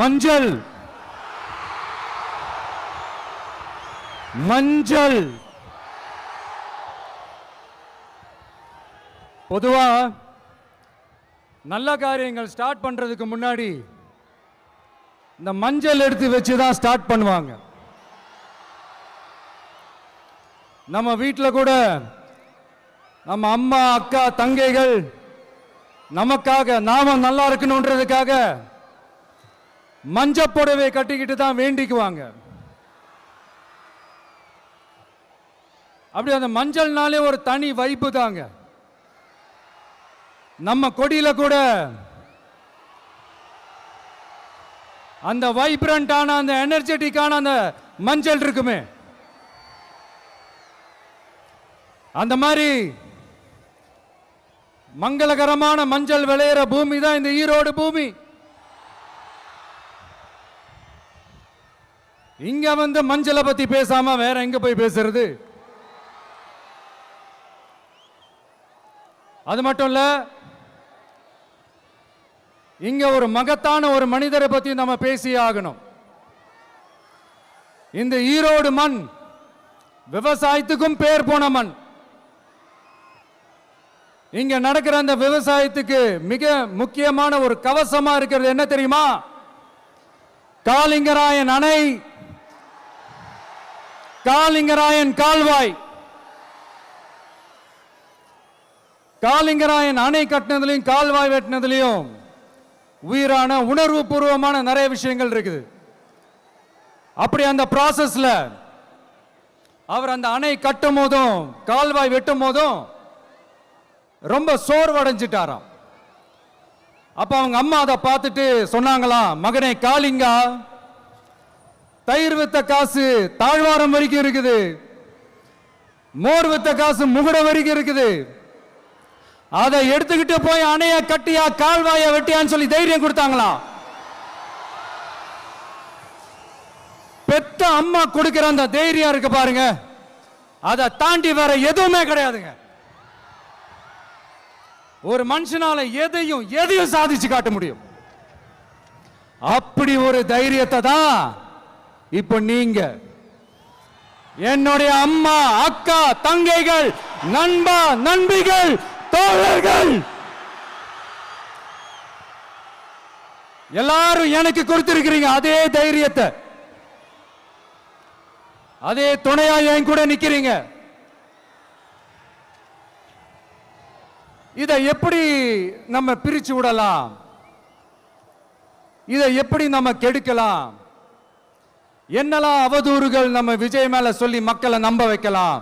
மஞ்சள் மஞ்சள் பொதுவா நல்ல காரியங்கள் ஸ்டார்ட் பண்றதுக்கு முன்னாடி இந்த மஞ்சள் எடுத்து வச்சு தான் ஸ்டார்ட் பண்ணுவாங்க. நம்ம வீட்டில் கூட நம்ம அம்மா அக்கா தங்கைகள் நமக்காக நாம நல்லா இருக்கணும்ன்றதுக்காக மஞ்சள் புடவை கட்டிக்கிட்டு தான் வேண்டிக்குவாங்க. அப்படி அந்த மஞ்சள்னாலே ஒரு தனி வைப்பு தாங்க. நம்ம கொடியில கூட அந்த வைப்ரண்டான அந்த எனர்ஜெட்டிக்கான அந்த மஞ்சள் இருக்குமே, அந்த மாதிரி மங்களகரமான மஞ்சள் விளையிற பூமி தான் இந்த ஈரோடு பூமி. இங்க வந்து மஞ்சளை பத்தி பேசாம வேற எங்க போய் பேசுறது? அது மட்டும் இல்ல, இங்க ஒரு மகத்தான ஒரு மனிதரை பத்தி நம்ம பேசியே ஆகணும். இந்த ஈரோடு மண் விவசாயத்துக்கும் பேர் போன மண். இங்க நடக்கிற அந்த விவசாயத்துக்கு மிக முக்கியமான ஒரு கவசமா இருக்கிறது என்ன தெரியுமா? காலிங்கராயன் அணை, காலிங்கராயன் கால்வாய். காலிங்கராயன் அணை கட்டினதுலையும் கால்வாய் வெட்டினதுலையும் உயிரான உணர்வு பூர்வமான நிறைய விஷயங்கள் இருக்குது. அப்படி அந்த ப்ராசஸ்ல அவர் அந்த அணை கட்டும் போதும் கால்வாய் வெட்டும் போதும் ரொம்ப சோர்வடைஞ்சிட்டாராம். அப்ப அவங்க அம்மா அதை பார்த்துட்டு சொன்னாங்களாம், மகனே காளிங்கா, தயிர் வித்த காசு தாழ்வாரம் வரைக்கும் இருக்குது, மோர் வித்த காசு முகுட வரைக்கும் இருக்குது, அதை எடுத்துக்கிட்டு போய் அணைய கட்டியா கால்வாய வெட்டியான்னு சொல்லி தைரியம் கொடுத்தாங்களாம். பெத்த அம்மா கொடுக்கிற அந்த தைரியம் இருக்கு பாருங்க, அதை தாண்டி வேற எதுவுமே கிடையாதுங்க. ஒரு மனுஷனால எதையும் சாதிச்சு காட்ட முடியும். அப்படி ஒரு தைரியத்தை தான் இப்ப நீங்க என்னுடைய அம்மா அக்கா தங்கைகள் நண்பா நண்பிகள் தோழர்கள் எல்லாரும் எனக்கு கொடுத்திருக்கிறீங்க. அதே தைரியத்தை, அதே துணையா என் கூட நிக்கிறீங்க. இதை எப்படி நம்ம பிரிச்சு விடலாம்? இதை எப்படி நம்ம கெடுக்கலாம்? என்னெல்லாம் அவதூறுகள் நம்ம விஜய் மேல சொல்லி மக்களை நம்ப வைக்கலாம்?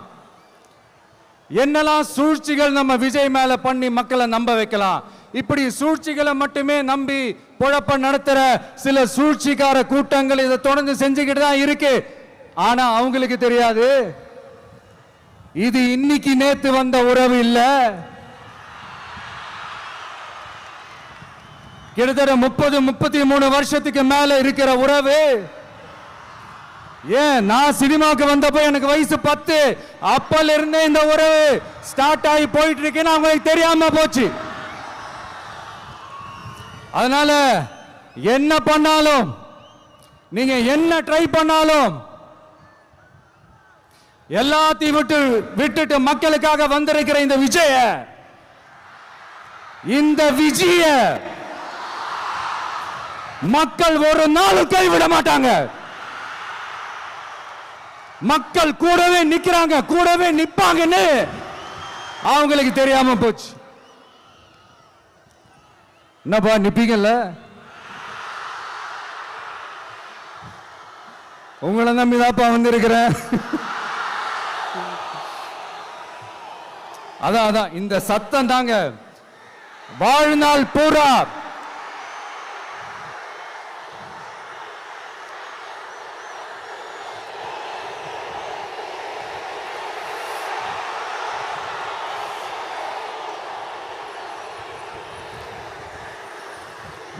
என்னெல்லாம் சூழ்ச்சிகள் நம்ம விஜய் மேல பண்ணி மக்களை நம்ப வைக்கலாம்? இப்படி சூழ்ச்சிகளை மட்டுமே நம்பி பொழப்ப நடத்துற சில சூழ்ச்சிக்கார கூட்டங்கள் இதை தொடர்ந்து செஞ்சுக்கிட்டு தான் இருக்கு. ஆனா அவங்களுக்கு தெரியாது, இது இன்னைக்கு நேத்து வந்த உறவு இல்ல. கிட்டத்தட்ட 30-33 வருஷத்துக்கு மேல இருக்கிற உறவு. ஏன் நான் சினிமாவுக்கு வந்தப்போ எனக்கு வயசு 10, அப்பல இருந்தே இந்த உறவு ஸ்டார்ட் ஆகி போயிட்டு இருக்குன்னு அவங்களுக்கு தெரியாம போச்சு. அதனால என்ன பண்ணாலும், நீங்க என்ன ட்ரை பண்ணாலும், எல்லாத்தையும் விட்டுட்டு மக்களுக்காக வந்திருக்கிற இந்த விஜய மக்கள் ஒரு நாளும் கைவிட மாட்டாங்க. மக்கள் கூடவே நிக்கிறாங்க, கூடவே நிப்பாங்கன்னு அவங்களுக்கு தெரியாம போச்சு. என்னப்பா நிப்பீங்கல்ல? உங்களை நம்பிதாப்பா வந்திருக்கிறேன். அதான் இந்த சத்தம் தாங்க வாழ்நாள் பூரா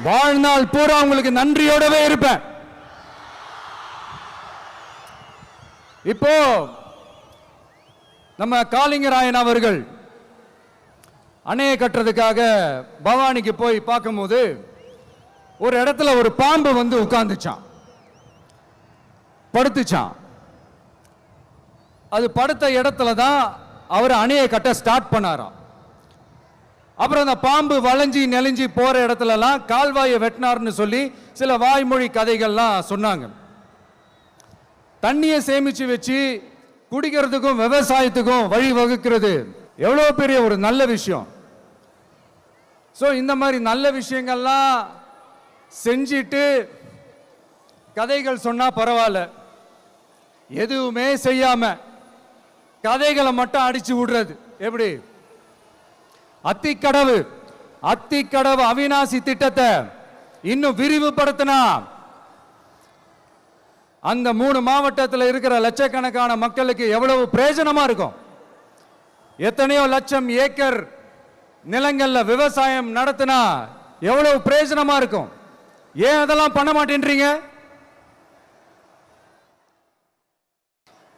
வாழ்நாள் பூரா உங்களுக்கு நன்றியோடவே இருப்பேன். இப்போ நம்ம காளிங்கராயன் அவர்கள் அணையை கட்டுறதுக்காக பவானிக்கு போய் பார்க்கும்போது ஒரு இடத்துல ஒரு பாம்பு வந்து உட்கார்ந்துச்சான், படுத்துச்சான். அது படுத்த இடத்துல தான் அவர் அணையை கட்ட ஸ்டார்ட் பண்ணாராம். அப்புறம் அந்த பாம்பு வளைஞ்சி நெளிஞ்சி போற இடத்துலலாம் கால்வாயை வெட்டினார்னு சொல்லி சில வாய்மொழி கதைகள்லாம் சொன்னாங்க. தண்ணியை சேமிச்சு வச்சு குடிக்கிறதுக்கும் விவசாயத்துக்கும் வழி வகுக்கிறது எவ்வளவு பெரிய ஒரு நல்ல விஷயம். ஸோ இந்த மாதிரி நல்ல விஷயங்கள்லாம் செஞ்சிட்டு கதைகள் சொன்னா பரவாயில்ல, எதுவுமே செய்யாம கதைகளை மட்டும் அடிச்சு விடுறது எப்படி? அத்திக்கடவு அவிநாசி திட்டத்தை இன்னும் விரிவுபடுத்தினா அந்த 3 மாவட்டத்தில் இருக்கிற லட்சக்கணக்கான மக்களுக்கு எவ்வளவு பிரயோஜனமா இருக்கும். எத்தனையோ லட்சம் ஏக்கர் நிலங்கள்ல விவசாயம் நடத்தினா எவ்வளவு பிரயோஜனமா இருக்கும். ஏன் அதெல்லாம் பண்ண மாட்டேன்றீங்க?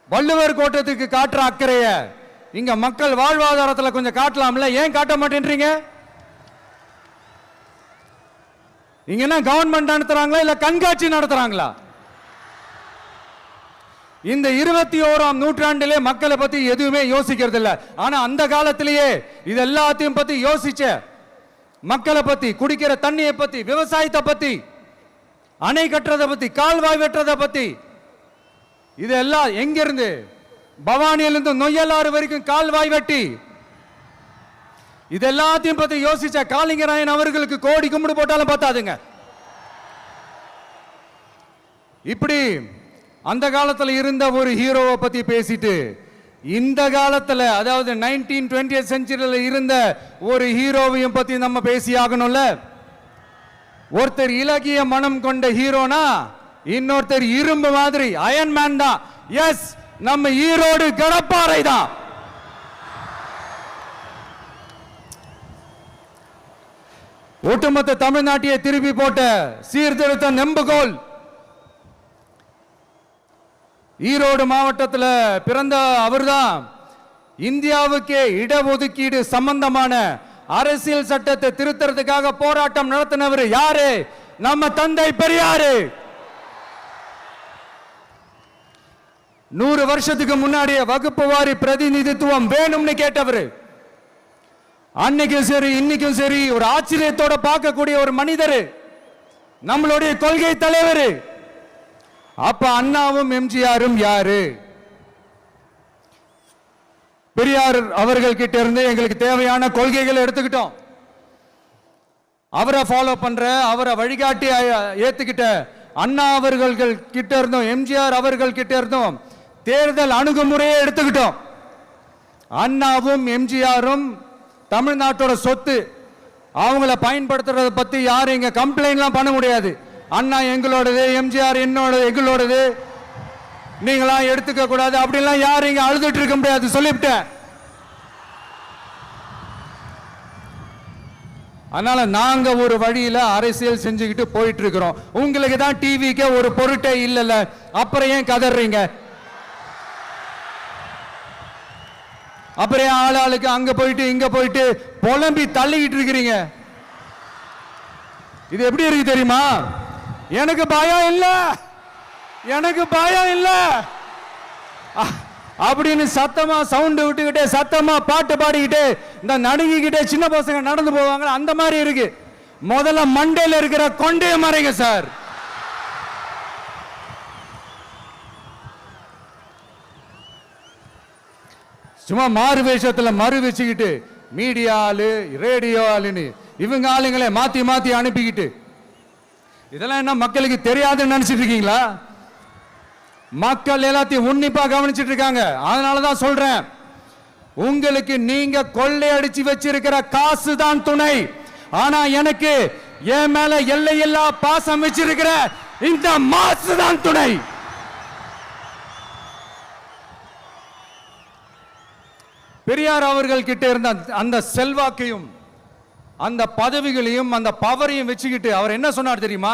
வள்ளுவர் கோட்டத்துக்கு காட்டுற அக்கறைய இங்க மக்கள் வாழ்வாதாரத்தில் கொஞ்சம் காட்டலாம்ல, ஏன் காட்ட மாட்டேன்றீங்க? இங்க என்ன கவர்மெண்ட் நடத்துறாங்களா இல்ல கண்காட்சி நடத்துறாங்களா? இந்த 21ஆம் நூற்றாண்டிலே மக்களை பத்தி எதுவுமே யோசிக்கிறது இல்ல. ஆனா அந்த காலத்திலேயே இது எல்லாத்தையும் பத்தி யோசிச்ச மக்களை பத்தி, குடிக்கிற தண்ணியை பத்தி, விவசாயத்தை பத்தி, அணை கட்டுறதை பத்தி, கால்வாய் வெட்டுறதை பத்தி, இதெல்லாம் எங்கிருந்து? பவானியிலிருந்து நொய்யலாறு வரைக்கும் கால்வாய் வெட்டி இதெல்லாத்தையும் பத்தி யோசிச்ச காளிங்கராயன் அவர்களுக்கு கோடி கும்பிடு போட்டாலும் பார்த்தாதுங்க. இப்படி அந்த காலத்துல இருந்த ஒரு ஹீரோவை பத்தி பேசிட்டு இந்த காலத்துல, அதாவது 1920th செஞ்சுரியில இருந்த ஒரு ஹீரோவையும் பத்தி நம்ம பேசி ஆகணும்ல. ஒருத்தர் இலகிய மனம் கொண்ட ஹீரோனா இன்னொருத்தர் இரும்பு மாதிரி அயன் மேன் தான். எஸ், நம்ம ஈரோடு கடப்பாறை தான். ஒட்டுமொத்த தமிழ்நாட்டையே திருப்பி போட்ட சீர்திருத்த நெம்புகோல். ஈரோடு மாவட்டத்தில் பிறந்த அவர்தான் இந்தியாவுக்கே இடஒதுக்கீடு சம்பந்தமான அரசியல் சட்டத்தை திருத்தறதுக்காக போராட்டம் நடத்தினவர் யாரு? நம்ம தந்தை பெரியாரு. 100 வருஷத்துக்கு முன்னாடியே வகுப்பு வாரி பிரதிநிதித்துவம் வேணும்னு கேட்டவர். அன்னைக்கும் சரி இன்னைக்கும் சரி ஒரு ஆச்சரியத்தோட பார்க்கக்கூடிய ஒரு மனிதர், நம்மளுடைய கொள்கை தலைவர். அப்ப அண்ணாவும் எம்ஜிஆரும் யாரு? பெரியார் அவர்கள் கிட்ட இருந்து எங்களுக்கு தேவையான கொள்கைகளை எடுத்துக்கிட்டோம். அவரை ஃபாலோ பண்ற, அவரை வழிகாட்டி ஏத்துக்கிட்ட அண்ணா அவர்கள் கிட்ட இருந்தோம், எம்ஜிஆர் அவர்கள் கிட்ட இருந்தோம் தேர்தல் அணுகுமுறையை எடுத்துக்கிட்டோம். அண்ணாவும் எம்ஜிஆரும் தமிழ்நாட்டோட சொத்து. அவங்கள பயன்படுத்துறத பத்தி யாரும் இங்க கம்ப்ளைண்ட்லாம் பண்ண முடியாது. அண்ணா எங்களோடது, எம்ஜிஆர் எங்களோடது, நீங்களா எடுத்துக்க கூடாது அப்படிலாம் யாரும் இங்க அழுதுட்டு இருக்க முடியாது, சொல்லிவிட்டேன். அதனால நாங்க ஒரு வழியில அரசியல் செஞ்சுக்கிட்டு போயிட்டு இருக்கிறோம். உங்களுக்கு தான் டிவிக்கு ஒரு பொருட்டே இல்லைல்ல, அப்புறம் ஏன் கதறீங்க? அப்புறம் ஆளாளுக்கு அங்க போயிட்டு இங்க போயிட்டு புலம்பி தள்ளிக்கிட்டு இருக்கிறீங்க. இது எப்படி இருக்கு தெரியுமா? எனக்கு பயம் இல்ல, எனக்கு பயம் இல்ல அப்படின்னு சத்தமா சவுண்ட் விட்டுக்கிட்டே சத்தமா பாட்டு பாடிக்கிட்டே இந்த நடுங்கிக்கிட்டே சின்ன பசங்க நடந்து போவாங்க, அந்த மாதிரி இருக்கு. முதல்ல மண்டையில இருக்கிற கொண்டே மறைங்க சார். சும்மா மாறு வேஷத்துல மறு வச்சுக்கிட்டு மீடியா ஆளு, ரேடியோ ஆளுன்னு இவங்க ஆளுங்களே மாத்தி மாத்தி அனுப்பிக்கிட்டு, இதெல்லாம் என்ன மக்களுக்கு தெரியாதுன்னு நினைச்சிட்டு இருக்கீங்களா? மக்கள் எல்லாத்தையும் உன்னிப்பா கவனிச்சிட்டு இருக்காங்க. அதனாலதான் சொல்றேன், உங்களுக்கு நீங்க கொள்ளையடிச்சு வச்சிருக்கிற காசு தான் துணை. ஆனா எனக்கு என் மேல எல்லையில்லா பாசம் வச்சிருக்கிற இந்த மாசு தான் துணை. பெரியார் அவர்கள் கிட்ட இருந்த அந்த செல்வாக்கையும் அந்த பதவிகளையும் அந்த பவரையும் வச்சுக்கிட்டு அவர் என்ன சொன்னார் தெரியுமா?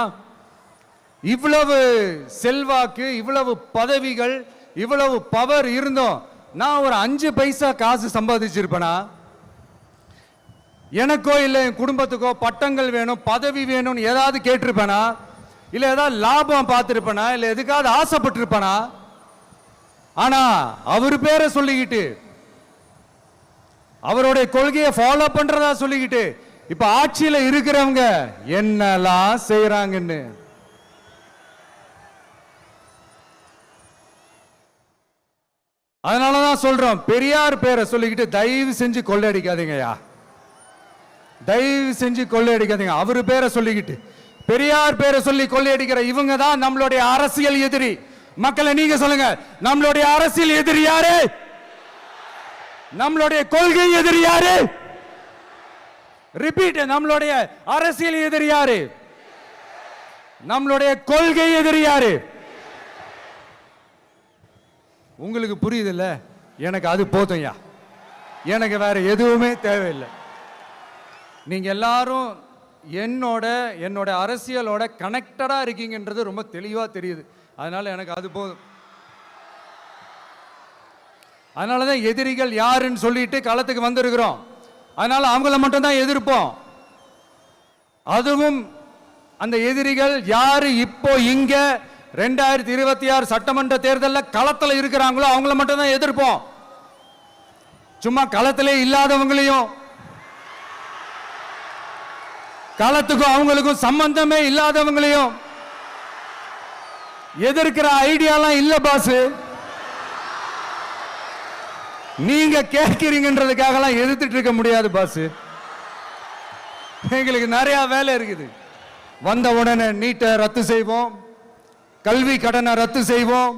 இவ்வளவு செல்வாக்கு, இவ்வளவு பதவிகள், இவ்வளவு பவர் இருந்தோம் நான் ஒரு 5 பைசா காசு சம்பாதிச்சிருப்பேனா? எனக்கோ இல்லை என் குடும்பத்துக்கோ பட்டங்கள் வேணும், பதவி வேணும்னு ஏதாவது கேட்டிருப்பேனா? இல்லை ஏதாவது லாபம் பார்த்துருப்பேனா? இல்லை எதுக்காவது ஆசைப்பட்டிருப்பேனா? ஆனா அவர் பேரை சொல்லிக்கிட்டு, அவருடைய கொள்கையை ஃபாலோ பண்றதா சொல்லிக்கிட்டு இப்ப ஆட்சியில இருக்கிறவங்க என்னெல்லாம் செய்யறாங்கன்னு. அதனாலதான் சொல்றோம், பெரியார் பேரை சொல்லிக்கிட்டு தயவு செஞ்சு கொள்ளையடிக்காதீங்கயா, தயவு செஞ்சு கொள்ளையடிக்காதீங்க. அவரு பேரை சொல்லிக்கிட்டு பெரியார் பேரை சொல்லி கொள்ளையடிக்கிற இவங்க தான் நம்மளுடைய அரசியல் எதிரி. மக்களை நீங்க சொல்லுங்க, நம்மளுடைய அரசியல் எதிரி யாரு? நம்மளுடைய கொள்கை எதிரி யாரு? ரிப்பீட், நம்மளுடைய அரசியல் எதிரி யாரு? நம்மளுடைய கொள்கை எதிரி யாரு? உங்களுக்கு புரியுதுல்ல? எனக்கு அது போதும்யா, எனக்கு வேற எதுவுமே தேவையில்லை. நீங்க எல்லாரும் என்னோட அரசியலோட கனெக்டடா இருக்கீங்கன்றது ரொம்ப தெளிவா தெரியுது. அதனால எனக்கு அது போதும். அதனாலதான் எதிரிகள் யாருன்னு சொல்லிட்டு களத்துக்கு வந்திருக்கிறோம். அதனால அவங்கள மட்டும் தான் எதிர்ப்போம். அதுவும் அந்த எதிரிகள் யாரு இப்போ இங்க 2026 சட்டமன்ற தேர்தலில் களத்தில் இருக்கிறாங்களோ அவங்கள மட்டும் தான் எதிர்ப்போம். சும்மா களத்திலே இல்லாதவங்களையும், களத்துக்கும் அவங்களுக்கும் சம்பந்தமே இல்லாதவங்களையும் எதிர்க்கிற ஐடியாலாம் இல்ல பாஸ். நீங்க கேட்கிறீங்கன்றதுக்காகலாம் எதிர்த்துட்டு இருக்க முடியாது பாஸ். எங்களுக்கு நிறைய வேலை இருக்குது. வந்த உடனே நீட்டை ரத்து செய்வோம், கல்வி கடனை ரத்து செய்வோம்,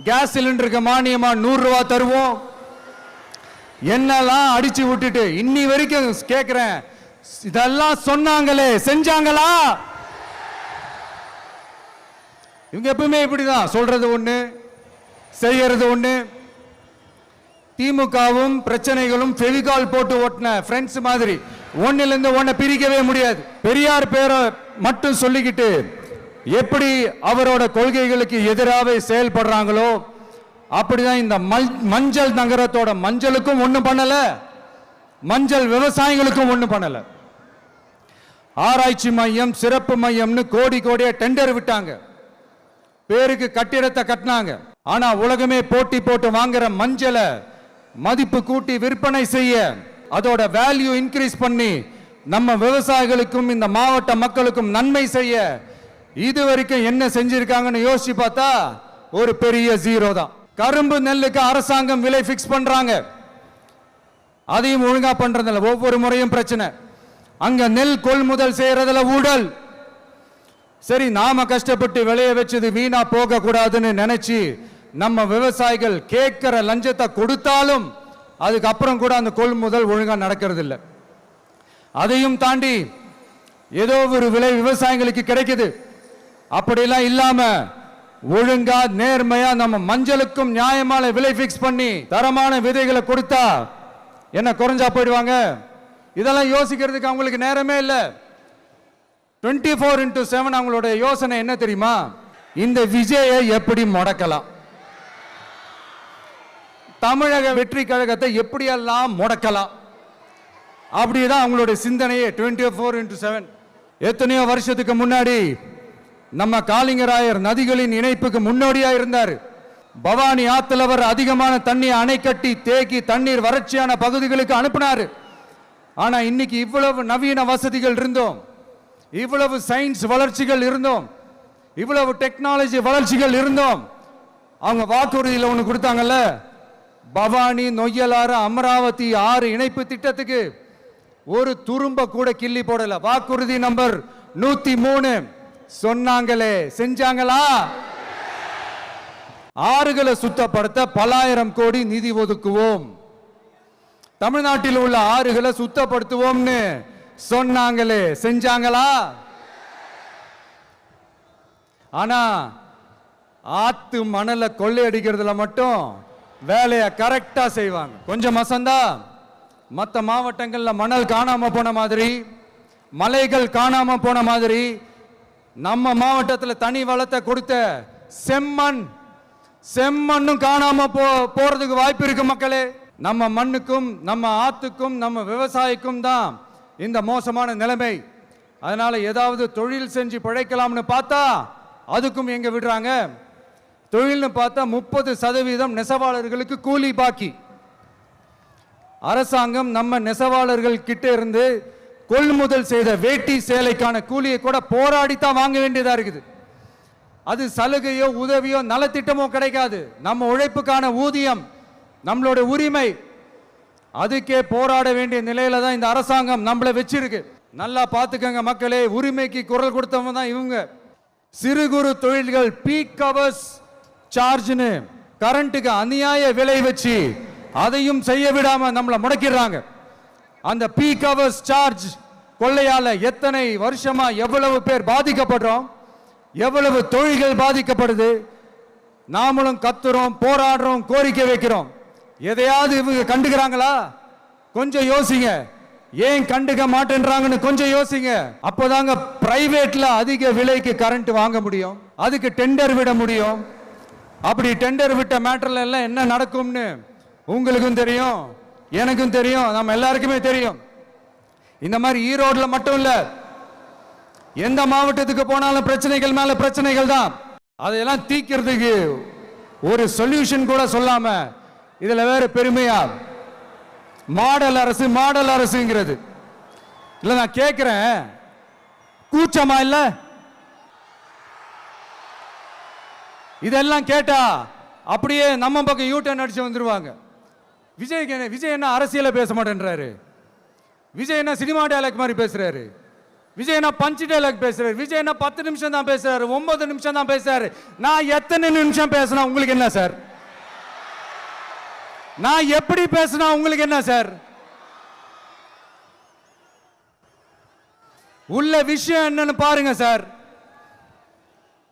கேஸ் சிலிண்டருக்கு மானியமா 100 ரூபாய் தருவோம். என்னெல்லாம் அடிச்சு விட்டுட்டு இன்னி வரைக்கும் கேட்கிறேன், இதெல்லாம் சொன்னாங்களே செஞ்சாங்களா? இவங்க எப்பவுமே இப்படிதான், சொல்றது ஒண்ணு செய்யறது ஒண்ணு. திமுகவும் பிரச்சனைகளும் ஃபெவிகால் போட்டு ஓட்டின ஃப்ரெண்ட்ஸ் மாதிரி ஒன்னில இருந்து ஒன்ன பிரிக்கவே முடியாது. பெரியார் பேரை மட்டும் சொல்லிக்கிட்டு எப்படி அவரோட கொள்கைகளுக்கு எதிராக செயல்படுறாங்களோ அப்படிதான் இந்த மஞ்சள் நகரத்தோட மஞ்சளுக்கும் ஒண்ணும் பண்ணல, மஞ்சள் விவசாயிகளுக்கும் ஒண்ணும் பண்ணல. ஆராய்ச்சி மையம், சிறப்பு மையம்னு கோடி கோடியா டெண்டர் விட்டாங்க, பேருக்கு கட்டிடத்தை கட்டினாங்க. ஆனா உலகமே போட்டி போட்டு வாங்குற மஞ்சளை மதிப்பு கூட்டி விற்பனை செய்ய, அதோட வேல்யூ இன்க்ரீஸ் பண்ணி நம்ம விவசாயிகளுக்கும் இந்த மாவட்ட மக்களுக்கும் நன்மை செய்ய இதுவரைக்கும் என்ன செஞ்சிருக்காங்கன்னு யோசிச்சு பார்த்தா ஒரு பெரிய ஜீரோ தான். கரும்பு நெல்லுக்கு அரசாங்கம் விலை பிக்ஸ் பண்றாங்க, அதையும் ஒழுங்கா பண்றதில்ல. ஒவ்வொரு முறையும் பிரச்சனை. அங்க நெல் கொள்முதல் செய்யறதுல ஊழல். சரி, நாம கஷ்டப்பட்டு விளைய வச்சது வீணா போக கூடாதுன்னு நினைச்சு நம்ம விவசாயிகள் கேட்கிற லஞ்சத்தை கொடுத்தாலும் அதுக்கப்புறம் கூட அந்த கொள்முதல் ஒழுங்கா நடக்கிறது இல்லை. அதையும் தாண்டி ஏதோ ஒரு விலை விவசாயிகளுக்கு கிடைக்குது. அப்படிலாம் இல்லாம ஒழுங்கா நேர்மையா நம்ம மஞ்சளுக்கும் நியாயமான விலை பிக்ஸ் பண்ணி தரமான விதைகளை கொடுத்தா என்ன குறைஞ்சா போயிடுவாங்க? இதெல்லாம் யோசிக்கிறதுக்கு அவங்களுக்கு நேரமே இல்லை. 24x7 அவங்களோட யோசனை என்ன தெரியுமா? இந்த விஜயை எப்படி முடக்கலாம், தமிழக வெற்றி கழகத்தை எப்படியெல்லாம் முடக்கலாம், அப்படிதான் அவங்களுடைய சிந்தனையே 24x7. எத்தனையோ வருஷத்துக்கு முன்னாடி நம்ம காளிங்கராயர் நதிகளின் இணைப்புக்கு முன்னோடியா இருந்தார். பவானி ஆத்துல வர அதிகமான தண்ணி அணை கட்டி தேக்கி தண்ணீர் வறட்சியான பகுதிகளுக்கு அனுப்பினாரு. ஆனா இன்னைக்கு இவ்வளவு நவீன வசதிகள் இருந்தோம், இவ்வளவு சயின்ஸ் வளர்ச்சிகள் இருந்தோம், இவ்வளவு டெக்னாலஜி வளர்ச்சிகள் இருந்தோம், அவங்க வாக்குறுதியில் ஒன்று கொடுத்தாங்கல்ல, பவானி நொய்யலாறு அமராவதி 6 இணைப்பு திட்டத்துக்கு ஒரு துரும்ப கூட கிள்ளி போடல. வாக்குறுதி நம்பர் 103 சொன்னாங்களே, செஞ்சாங்களா? ஆறுகளை சுத்தப்படுத்த பலாயிரம் கோடி நிதி ஒதுக்குவோம், தமிழ்நாட்டில் உள்ள ஆறுகளை சுத்தப்படுத்துவோம்னு சொன்னாங்களே, செஞ்சாங்களா? ஆனா ஆத்து மணலை கொள்ளையடிக்கிறதுல மட்டும் வேலையை கரெக்டா செய்வாங்க. கொஞ்சம் மசந்தா மற்ற மாவட்டங்கள்ல மணல் காணாம போன மாதிரி, மலைகள் காணாம போன மாதிரி, நம்ம மாவட்டத்தில் தனி வளத்தை கொடுத்த செம்மண்ணும் காணாம போறதுக்கு வாய்ப்பு இருக்கு மக்களே. நம்ம மண்ணுக்கும் நம்ம ஆத்துக்கும் நம்ம விவசாயிக்கும் தான் இந்த மோசமான நிலைமை. அதனால ஏதாவது தொழில் செஞ்சு பிழைக்கலாம்னு பார்த்தா அதுக்கும் எங்க விடுறாங்க. தொழில்னு பார்த்தா 30% நெசவாளர்களுக்கு கூலி பாக்கி. அரசாங்கம் நம்ம நெசவாளர்கள் கிட்ட இருந்து கொள்முதல் செய்த வேட்டி சேலைக்கான கூலியை கூட போராடித்தான் வாங்க வேண்டியதா இருக்குது. அது சலுகையோ உதவியோ நலத்திட்டமோ கிடைக்காது. நம்ம உழைப்புக்கான ஊதியம், நம்மளோட உரிமை, அதுக்கே போராட வேண்டிய நிலையில தான் இந்த அரசாங்கம் நம்மளை வச்சிருக்கு. நல்லா பார்த்துக்கங்க மக்களே, உரிமைக்கு குரல் கொடுத்தவங்க தான் இவங்க. சிறு குறு தொழில்கள் பீக் ஹவர்ஸ் சார்ஜ்னு கரண்ட்டுக்கு அநியாய விலை வச்சு அதையும் செய்ய விடாம நம்மளை முடக்கிடுறாங்க. அந்த பீக் ஹவர்ஸ் சார்ஜ் கொள்ளையால எத்தனை வருஷமா எவ்வளவு பேர் பாதிக்கப்படுறோம், எவ்வளவு தொழில்கள் பாதிக்கப்படுது. நாமளும் கத்துறோம், போராடுறோம், கோரிக்கை வைக்கிறோம். எதையாவது இவங்க கண்டுக்கிறாங்களா? கொஞ்சம் யோசிங்க. ஏன் கண்டுக்க மாட்டேன்றாங்கன்னு கொஞ்சம் யோசிங்க. அப்போதாங்க பிரைவேட்ல அதிக விலைக்கு கரண்ட் வாங்க முடியும், அதுக்கு டெண்டர் விட முடியும். அப்படி டெண்டர் விட்ட மேட்டர்ல எல்லாம் என்ன நடக்கும்னு உங்களுக்கும் தெரியும், எனக்கும் தெரியும், நம்ம எல்லாருக்குமே தெரியும். இந்த மாதிரி ஈரோடுல மட்டும் இல்ல, எந்த மாவட்டத்துக்கு போனாலும் பிரச்சனைகள் மேல பிரச்சனைகள் தான். அதையெல்லாம் தீக்கிறதுக்கு ஒரு சொல்யூஷன் கூட சொல்லாம இதுல வேற பெருமையா மாடல் அரசு மாடல் அரசுங்கிறது. இல்ல நான் கேட்கிறேன், கூச்சமா இல்ல? இதெல்லாம் கேட்டா அப்படியே நம்ம பக்கம் யூட்டர்ன் அடிச்சு வந்துருவாங்க. விஜய் என்ன அரசியல பேச மாட்டேன்றாரு, விஜய் என்ன சினிமா டயலாக் மாதிரி பேசுறாரு, விஜய் என்ன பஞ்ச் டயலாக் பேசுறாரு, விஜய் என்ன 10 நிமிஷம் தான் பேசுறாரு, 9 நிமிஷம் தான் பேசுறாரு. நான் எத்தனை நிமிஷம் பேசினா உங்களுக்கு என்ன சார்? நான் எப்படி பேசினா உங்களுக்கு என்ன சார்? உள்ள விஷயம் என்னன்னு பாருங்க சார்.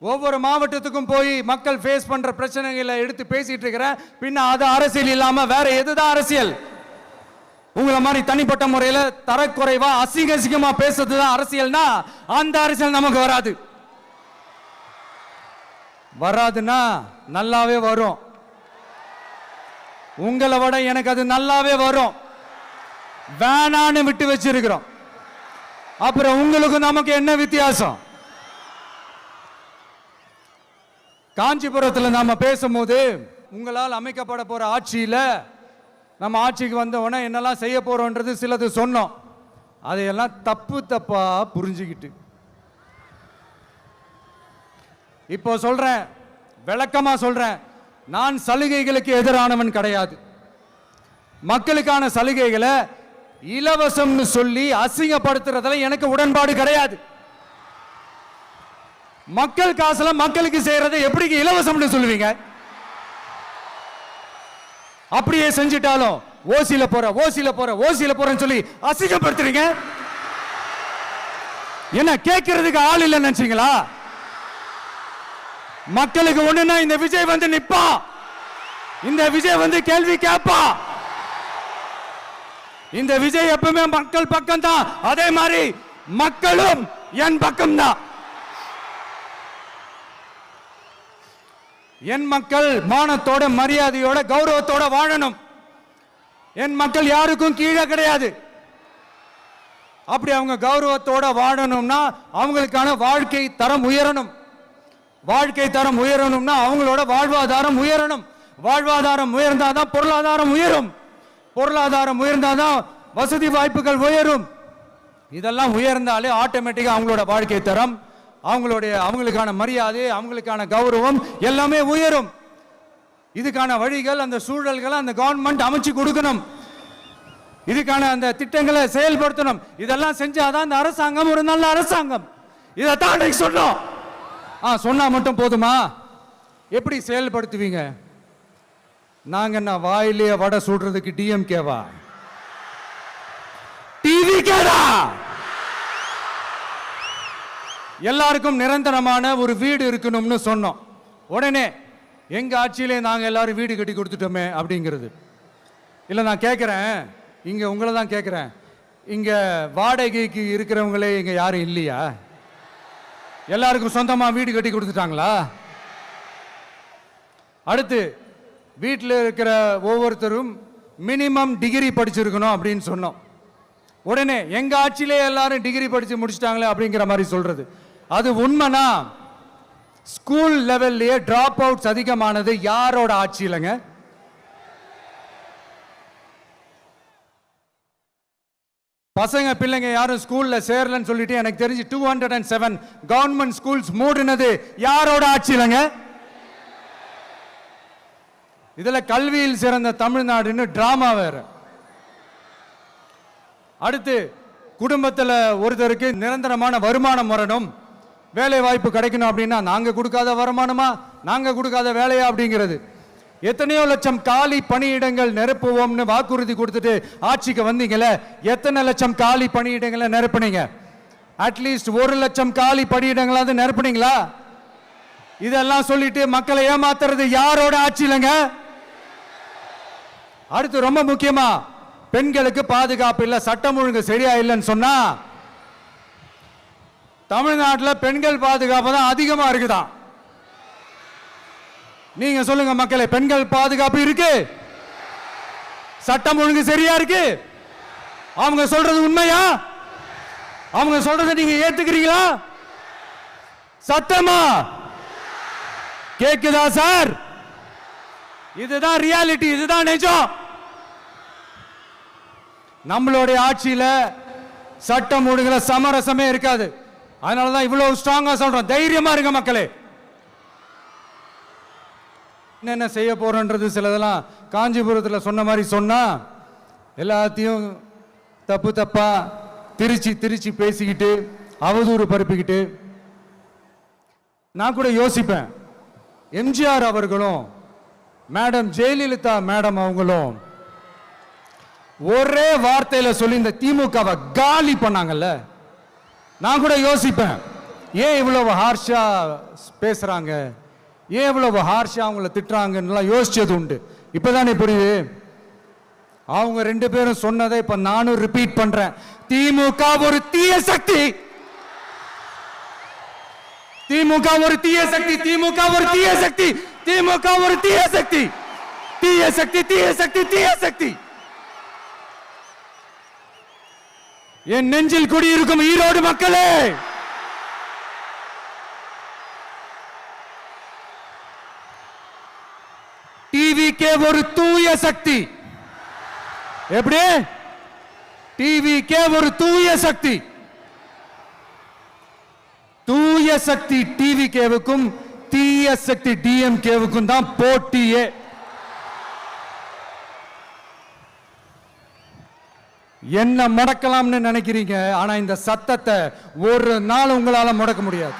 ஒவ்வொரு மாவட்டத்துக்கும் போய் மக்கள் ஃபேஸ் பண்ற பிரச்சனைகளை எடுத்து பேசிட்டு இருக்கிறேன். பின்ன அது அரசியல் இல்லாம வேற எதுதான் அரசியல்? உங்களை மாதிரி தனிப்பட்ட முறையில தரக்குறைவா அசிங்கமா பேசுறதுதான் அரசியல்னா அந்த அரசியல் நமக்கு வராது. வராதுன்னா நல்லாவே வரும். உங்களை விட எனக்கு அது நல்லாவே வரும். வேணான்னு விட்டு வச்சிருக்கிறோம். அப்புறம் உங்களுக்கு நமக்கு என்ன வித்தியாசம்? காஞ்சிபுரத்தில் நாம பேசும்போது உங்களால் அமைக்கப்பட போற ஆட்சியில நம்ம ஆட்சிக்கு வந்த உடனே என்னெல்லாம் செய்ய போறோம்ன்றது சிலது சொன்னோம். அதையெல்லாம் தப்பா புரிஞ்சுக்கிட்டு இப்போ சொல்றேன், விளக்கமா சொல்றேன். நான் சலுகைகளுக்கு எதிரானவன் கிடையாது. மக்களுக்கான சலுகைகளை இலவசம்னு சொல்லி அசிங்கப்படுத்துறதுல எனக்கு உடன்பாடு கிடையாது. மக்கள் காசுல மக்களுக்கு செய்யறதை எப்படி இலவசம்னு சொல்லுவீங்க? அப்படியே செஞ்சிட்டாலும் ஓசில போறேன்னு சொல்லி அசிங்கப்படுத்துறீங்க. என்ன கேட்கறதுக்கு ஆள் இல்லைன்னு நினைச்சீங்களா? மக்களுக்கு ஒண்ணுன்னா இந்த விஜய் வந்து நிப்பா, இந்த விஜய் வந்து கேள்வி கேட்பா. இந்த விஜய் எப்பவுமே மக்கள் பக்கம் தான், அதே மாதிரி மக்களும் என் பக்கம் தான். என் மக்கள் மானத்தோட மரியாதையோட கௌரவத்தோட வாழணும். என் மக்கள் யாருக்கும் கீழே கிடையாது. அப்படி அவங்க கௌரவத்தோட வாழணும்னா அவங்களுக்கான வாழ்க்கை தரம் உயரணும். வாழ்க்கை தரம் உயரணும்னா அவங்களோட வாழ்வாதாரம் உயரணும். வாழ்வாதாரம் உயர்ந்தாதான் பொருளாதாரம் உயரும். பொருளாதாரம் உயர்ந்தாதான் வசதி வாய்ப்புகள் உயரும். இதெல்லாம் உயர்ந்தாலே ஆட்டோமேட்டிக்கா அவங்களோட வாழ்க்கை தரம், அவங்களுக்கான மரியாதை, அவங்களுக்கான கௌரவம் எல்லாமே உயரும். இதுக்கான வழிகள், அந்த சூழல்களை அந்த கவர்மெண்ட் அமைச்சு கொடுக்கணும். இதுக்கான அந்த திட்டங்களை செயல்படுத்தணும். இதெல்லாம் செஞ்சாதான் இந்த அரசாங்கம் ஒரு நல்ல அரசாங்கம். இதைத்தான் சொன்னோம். சொன்னா மட்டும் போதுமா? எப்படி செயல்படுத்துவீங்க? நாங்க என்ன வாயிலேயே வடை சுடுறதுக்கு டிஎம்கேவா? டிவிகேடா? எல்லாருக்கும் நிரந்தரமான ஒரு வீடு இருக்கணும்னு சொன்னோம். உடனே எங்க ஆட்சியிலே நாங்க எல்லாரும் வீடு கட்டி கொடுத்துட்டோமே அப்படிங்கிறது இல்ல. நான் கேட்கிறேன், இங்க உங்களை தான் கேட்கிறேன், இங்க வாடகைக்கு இருக்கிறவங்களே இங்க யாரும் இல்லையா? எல்லாருக்கும் சொந்தமா வீடு கட்டி கொடுத்துட்டாங்களா? அடுத்து வீட்டில் இருக்கிற ஒவ்வொருத்தரும் மினிமம் டிகிரி படிச்சிருக்கணும் அப்படின்னு சொன்னோம். உடனே எங்க ஆட்சியிலே எல்லாரும் டிகிரி படிச்சு முடிச்சிட்டாங்களே அப்படிங்கிற மாதிரி சொல்றது. அது உண்மைனா ஸ்கூல் லெவல்லையே டிராப் அவுட்ஸ் அதிகமானது யாரோட ஆட்சியிலங்க? பசங்க பிள்ளைங்க யாரும் ஸ்கூல்ல சேரலன்னு சொல்லிட்டு எனக்கு தெரிஞ்சு 207 கவர்மெண்ட் ஸ்கூல்ஸ் மூடினது யாரோட ஆட்சியிலங்க? இதுல கல்வியில் சிறந்த தமிழ்நாடுன்னு டிராமா வேற. அடுத்து குடும்பத்தில் ஒருத்தருக்கு நிரந்தரமான வருமானம் வரணும், வேலை வாய்ப்பு கிடைக்கணும் அப்படின்னா நாங்க கொடுக்காத வருமானமா, நாங்க கொடுக்காத வேலையா அப்படிங்கிறது. எத்தனையோ லட்சம் காலி பணியிடங்கள் நிரப்புவோம்னு வாக்குறுதி கொடுத்துட்டு ஆட்சிக்கு வந்தீங்கல்ல, எத்தனை லட்சம் காலி பணியிடங்களை நிரப்புனீங்க? அட்லீஸ்ட் 1 லட்சம் காலி பணியிடங்களாவது நிரப்புனீங்களா? இதெல்லாம் சொல்லிட்டு மக்களை ஏமாத்துறது யாரோட ஆட்சியிலங்க? அடுத்து ரொம்ப முக்கியமா, பெண்களுக்கு பாதுகாப்பு இல்ல, சட்டம் ஒழுங்கு சரியா இல்லைன்னு சொன்னா தமிழ்நாட்டில் பெண்கள் பாதுகாப்பு தான் அதிகமா இருக்குதான். நீங்க சொல்லுங்க மக்களே, பெண்கள் பாதுகாப்பு இருக்கு? சட்டம் ஒழுங்கு சரியா இருக்கு? அவங்க சொல்றது உண்மையா? அவங்க சொல்றதை நீங்க ஏத்துக்கிறீங்களா? சத்தமா கேக்குதா சார்? இதுதான் ரியாலிட்டி, இதுதான் நிஜம். நம்மளுடைய ஆட்சியில சட்டம் ஒழுங்குல சமரசமே இருக்காது. அதனாலதான் இவ்வளவு ஸ்ட்ராங்கா சொல்றோம், தைரியமா இருங்க மக்களே. என்னென்ன செய்ய போறோன்றது சிலதெல்லாம் காஞ்சிபுரத்தில் சொன்ன மாதிரி சொன்னா எல்லாத்தையும் தப்பு தப்பா திருச்சி பேசிக்கிட்டு அவதூறு பரப்பிக்கிட்டு. நான் கூட யோசிப்பேன், எம்ஜிஆர் அவர்களும் மேடம் ஜெயலலிதா மேடம் அவங்களும் ஒரே வார்த்தையில சொல்லி இந்த திமுகவை காலி பண்ணாங்கல்ல. நான் கூட யோசிப்பேன், ஏன் இவ்வளவு ஹார்ஷா பேசுறாங்க, ஏன் இவ்வளவு ஹார்ஷா அவங்கள திட்டுறாங்கன்னு யோசிச்சது உண்டு. இப்பதானே புரியுது. அவங்க 2 பேரும் சொன்னதை இப்ப நானும் ரிப்பீட் பண்றேன். திமுக ஒரு தீய சக்தி, திமுக ஒரு தீய சக்தி, திமுக ஒரு தீய சக்தி, திமுக ஒரு தீய சக்தி, தீய சக்தி, தீய சக்தி, தீய சக்தி. என் நெஞ்சில் குடியிருக்கும் ஈரோடு மக்களே, டிவிகே ஒரு தூய சக்தி. எப்படி? டிவிகே ஒரு தூய சக்தி. தூய சக்தி டிவிகேவுக்கும் தீய சக்தி டிஎம்கேவுக்கும் தான் போட்டியே. என்ன முடக்கலாம்னு நினைக்கிறீங்க, ஆனா இந்த சத்தத்தை ஒரு நாள் உங்களால முடக்க முடியாது.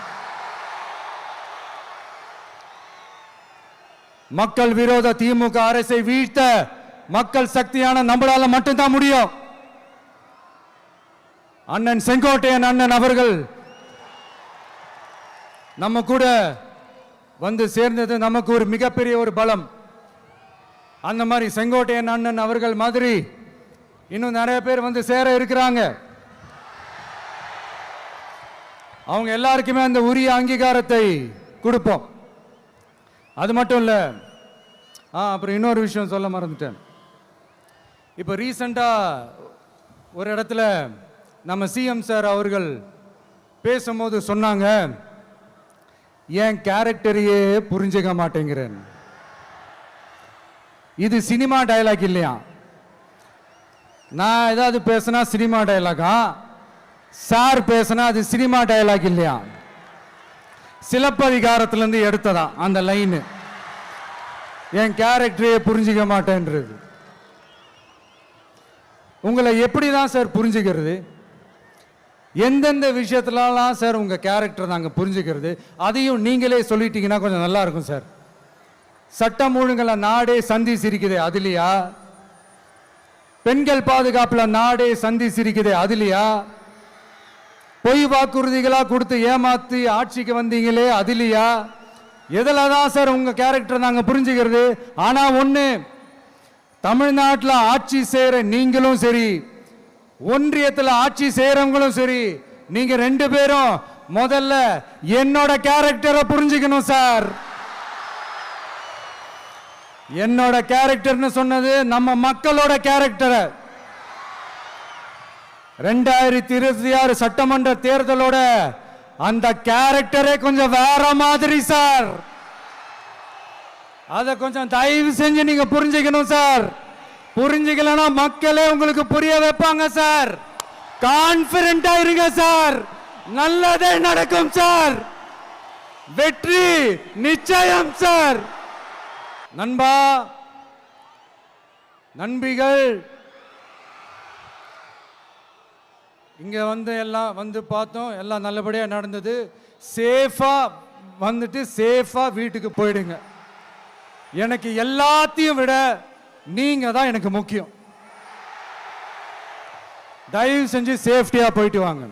மக்கள் விரோத திமுக அரசை வீழ்த்த மக்கள் சக்தியான நம்மளால மட்டும்தான் முடியும். அண்ணன் செங்கோட்டையன் அண்ணன் அவர்கள் நம்ம கூட வந்து சேர்ந்தது நமக்கு ஒரு மிகப்பெரிய ஒரு பலம். அந்த மாதிரி செங்கோட்டையன் அண்ணன் அவர்கள் மாதிரி இன்னும் நிறைய பேர் வந்து சேர இருக்கிறாங்க. அவங்க எல்லாருக்குமே அந்த உரிய அங்கீகாரத்தை கொடுப்போம். அது மட்டும் இல்ல, அப்புறம் இன்னொரு விஷயம் சொல்ல மறந்துட்டேன். இப்போ ரீசண்டா ஒரு இடத்துல நம்ம சிஎம் சார் அவர்கள் பேசும்போது சொன்னாங்க, என் கேரக்டரையே புரிஞ்சுக்க மாட்டேங்கிறேன். இது சினிமா டயலாக் இல்லையா? நான் ஏதாவது பேசினா சினிமா டயலாகா? சார் பேசினா அது சினிமா டயலாக் இல்லையா? சிலப்பதிகாரத்திலிருந்து எடுத்ததா அந்த லைன். என் கேரக்டரையே புரிஞ்சிக்க மாட்டேன்றது. உங்களை எப்படிதான் சார் புரிஞ்சுக்கிறது? எந்தெந்த விஷயத்துலலாம் சார் உங்க கேரக்டர் நாங்க புரிஞ்சுக்கிறது? அதையும் நீங்களே சொல்லிட்டீங்கன்னா கொஞ்சம் நல்லா இருக்கும் சார். சட்டம் ஒழுங்குல நாடே சந்தி சிரிக்குது அதுலையா? பெண்கள் பாதுகாப்புல நாடே சந்தி சிரிக்குது அதுலையா? பொய் வாக்குறுதிகளா கொடுத்து ஏமாத்தி ஆட்சிக்கு வந்தீங்களே அதுலையா? எதில் தான் சார் உங்க கேரக்டர் நாங்க புரிஞ்சுக்கிறது? ஆனா ஒண்ணு, தமிழ்நாட்டில் ஆட்சி செய்யற நீங்களும் சரி, ஒன்றியத்தில் ஆட்சி செய்யறவங்களும் சரி, நீங்க 2 பேரும் முதல்ல என்னோட கேரக்டரை புரிஞ்சுக்கணும் சார். என்னோட கேரக்டர்னு சொன்னது நம்ம மக்களோட கேரக்டர். 2026 சட்டமன்ற தேர்தலோட அந்த கேரக்டரே கொஞ்சம் வேற மாதிரி சார். அத கொஞ்சம் தயவு செஞ்சு நீங்க புரிஞ்சுக்கணும் சார். புரிஞ்சுக்கலனா மக்களே உங்களுக்கு புரிய வைப்பாங்க சார். கான்பிடென்ட்டா இருங்க சார். நல்லதே நடக்கும் சார். வெற்றி நிச்சயம் சார். நண்பா, நண்பிகள், இங்க எல்லாம் பார்த்தோம். எல்லாம் நல்லபடியா நடந்தது. சேஃபா வந்துட்டு சேஃபா வீட்டுக்கு போயிடுங்க. எனக்கு எல்லாத்தையும் விட நீங்க தான் எனக்கு முக்கியம். தயவு செஞ்சு சேஃப்டியா போயிட்டு வாங்க.